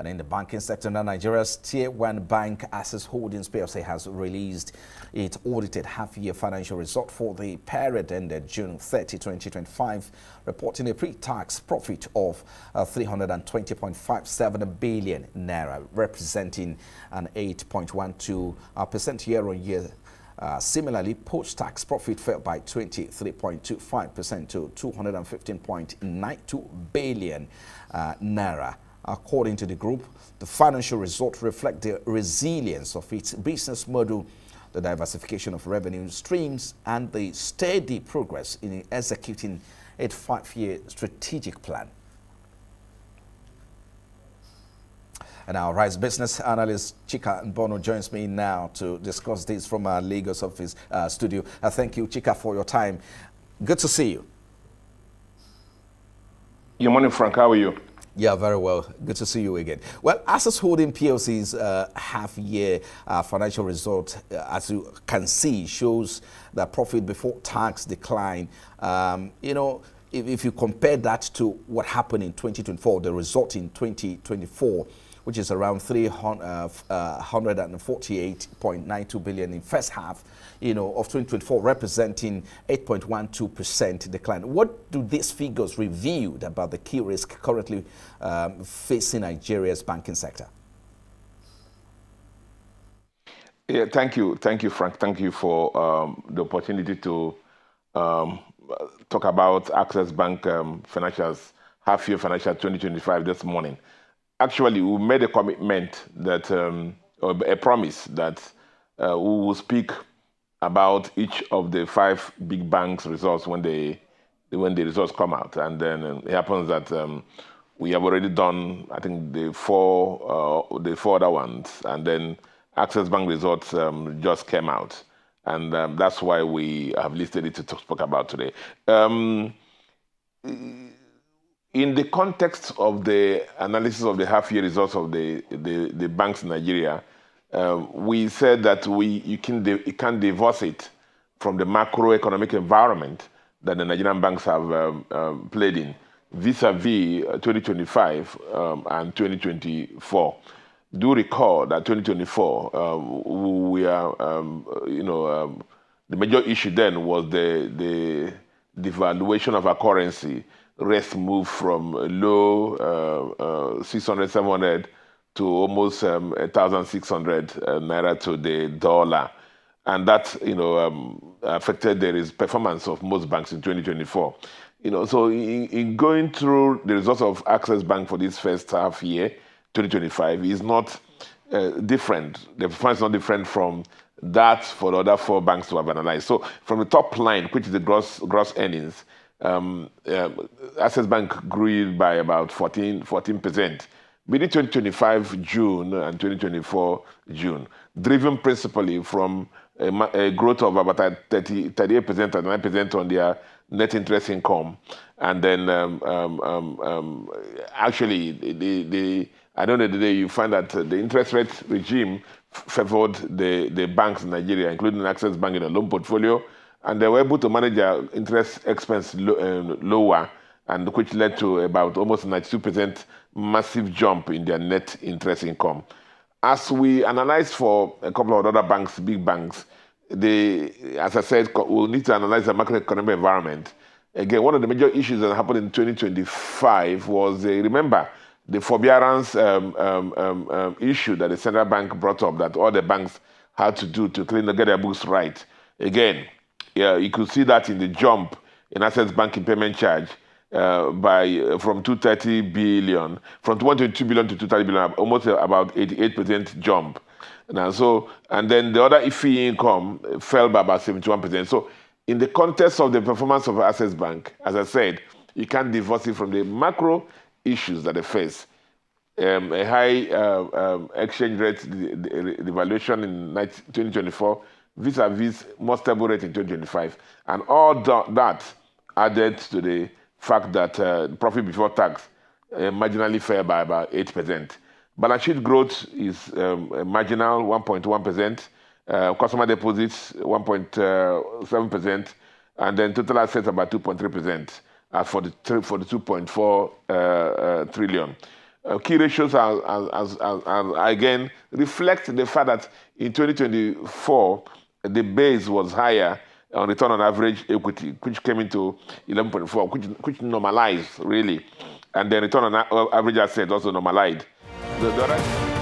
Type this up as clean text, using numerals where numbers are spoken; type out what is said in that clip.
And in the banking sector, now Nigeria's Tier 1 bank Access Holdings PLC has released its audited half-year financial result for the period ended June 30, 2025, reporting a pre-tax profit of 320.57 billion naira, representing an 8.12% year-on-year. Similarly, post-tax profit fell by 23.25% to 215.92 billion naira. According to the group, the financial results reflect the resilience of its business model, the diversification of revenue streams, and the steady progress in executing its 5-year strategic plan. And our Rise business analyst Chika Mbonu joins me now to discuss this from our Lagos office studio. Thank you, Chika, for your time. Good to see you. Good morning, Frank. How are you? Yeah, very well. Good to see you again. Well, Access Holding PLC's half-year financial result, as you can see, shows that profit before tax decline. If you compare that to what happened in 2024, the result in 2024, which is around 348.92 billion in first half, of 2024, representing 8.12% decline. What do these figures reveal about the key risk currently facing Nigeria's banking sector? Yeah, thank you, Frank. Thank you for the opportunity to talk about Access Bank financials, half-year financial 2025 this morning. Actually, we made a commitment that, or a promise that we will speak about each of the 5 big banks' results when the results come out, and then it happens that we have already done, I think, the four other ones, and then Access Bank results just came out, and that's why we have listed it to talk about today. In the context of the analysis of the half-year results of the banks in Nigeria, we said that you can't divorce it from the macroeconomic environment that the Nigerian banks have played in, vis-a-vis 2025 and 2024. Do recall that 2024, the major issue then was the devaluation of our currency. Rest moved from low 600, 700 to almost 1,600 naira to the dollar. And that, affected the performance of most banks in 2024. So in going through the results of Access Bank for this first half year, 2025, is not different. The performance is not different from that for the other 4 banks to have analyzed. So from the top line, which is the gross earnings, Access Bank grew by about 14%, between 2025 June and 2024 June, driven principally from a growth of about 38% and 9% on their net interest income. And then actually, at the end of the day, you find that the interest rate regime favored the banks in Nigeria, including Access Bank in a loan portfolio, and they were able to manage their interest expense lower, and which led to about almost 92% massive jump in their net interest income. As we analyze for a couple of other banks, big banks, as I said, we'll need to analyze the macroeconomic environment. Again, one of the major issues that happened in 2025 was, remember, the forbearance issue that the central bank brought up, that all the banks had to do to get their books right. Again, yeah, you could see that in the jump in Access Banking payment charge from 230 billion, from 122 billion to 230 billion, almost about 88% jump. And then the other fee income fell by about 71%. So in the context of the performance of Access Bank, as I said, you can't divorce it from the macro issues that they face. A high exchange rate devaluation in 2024, vis-a-vis more stable rate in 2025. And all that added to the fact that profit before tax marginally fell by about 8%. Balance sheet growth is marginal, 1.1%. Customer deposits, 1.7%. And then total assets about 2.3% for the 2.4 trillion. Key ratios are again reflect the fact that in 2024 the base was higher on return on average equity, which came into 11.4, which normalized really, and then return on average assets also normalized. The